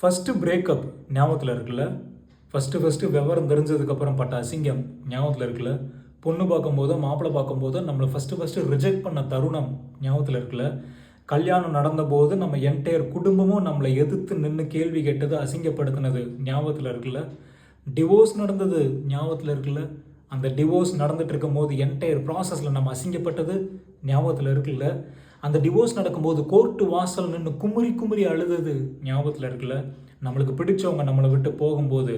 First breakup ஞாபகத்தில் இருக்குல்ல? First விவரம் தெரிஞ்சதுக்கப்புறம் பட்ட அசிங்கம் ஞாபகத்தில் இருக்குல்ல? பொண்ணு பார்க்கும்போதோ மாப்பிள்ளை பார்க்கும்போதோ நம்மளை ஃபஸ்ட்டு ரிஜெக்ட் பண்ண தருணம் ஞாபகத்தில் இருக்குல்ல? கல்யாணம் நடந்தபோது நம்ம என்டையர் குடும்பமும் நம்மளை எதிர்த்து நின்று கேள்வி கேட்டது, அசிங்கப்படுத்தினது ஞாபகத்தில் இருக்குல்ல? டிவோர்ஸ் நடந்தது ஞாபகத்தில் இருக்குல்ல? அந்த டிவோர்ஸ் நடந்துட்டு இருக்கும் போது என்டையர் ப்ராசஸில் நம்ம அசிங்கப்பட்டது ஞாபகத்தில் இருக்குல்ல? அந்த டிவோர்ஸ் நடக்கும்போது கோர்ட்டு வாசல் நின்று குமுறி அழுதது ஞாபகத்தில் இருக்குல்ல? நம்மளுக்கு பிடிச்சவங்க நம்மளை விட்டு போகும்போது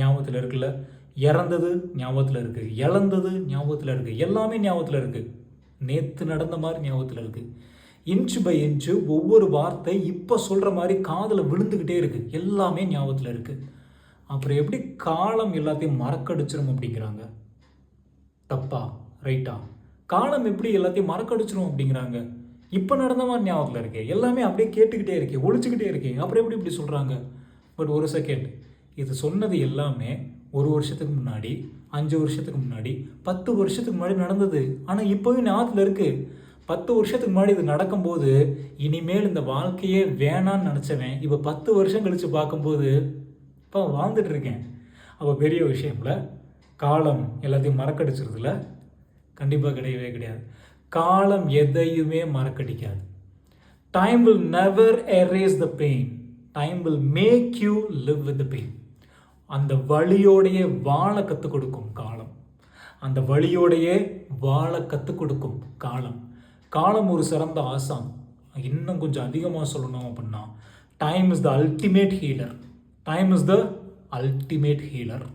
ஞாபகத்தில் இருக்குல்ல? இறந்தது ஞாபகத்தில் இருக்குது, இழந்தது ஞாபகத்தில் இருக்குது, எல்லாமே ஞாபகத்தில் இருக்குது. நேற்று நடந்த மாதிரி ஞாபகத்தில் இருக்குது. இன்ச்சு பை இன்ச்சு ஒவ்வொரு வார்த்தை இப்போ சொல்கிற மாதிரி காதில் விழுந்துக்கிட்டே இருக்குது. எல்லாமே ஞாபகத்தில் இருக்குது. அப்புறம் எப்படி காலம் எல்லாத்தையும் மறக்கடிச்சிடும் அப்படிங்கிறாங்க? தப்பா ரைட்டா? காலம் எப்படி எல்லாத்தையும் மறக்கடிச்சிடும் அப்படிங்கிறாங்க? இப்போ நடந்த மாதிரி ஞாபகத்தில் இருக்கே, எல்லாமே அப்படியே கேட்டுக்கிட்டே இருக்கே, ஒழிச்சுக்கிட்டே இருக்கே, அப்புறம் எப்படி இப்படி சொல்கிறாங்க? பட் ஒரு செகண்ட், இது சொன்னது எல்லாமே 1 வருஷத்துக்கு முன்னாடி, 5 வருஷத்துக்கு முன்னாடி, 10 வருஷத்துக்கு முன்னாடி நடந்தது. ஆனால் இப்போவும் ஞாபகத்தில் இருக்குது. 10 வருஷத்துக்கு முன்னாடி இது நடக்கும்போது இனிமேல் இந்த வாழ்க்கையே வேணான்னு நினச்சவன் இப்போ 10 வருஷம் கழித்து பார்க்கும்போது இப்போ வாழ்ந்துட்டு இருக்கேன். அப்போ பெரிய விஷயம்ல காலம் எல்லாத்தையும் மறக்கடிச்சிருதுல? கண்டிப்பாக கிடையவே கிடையாது. காலம் எதையுமே மறக்கடிக்காது. Time will never erase the pain. Time will make you live with the pain. அந்த வழியோடையே வாழ கற்றுக் கொடுக்கும் காலம். அந்த வழியோடையே வாழ கற்றுக் கொடுக்கும் காலம். காலம் ஒரு சிறந்த ஆசான். இன்னும் கொஞ்சம் அதிகமாக சொல்லணும் அப்படின்னா, time is the ultimate healer. Time is the ultimate healer.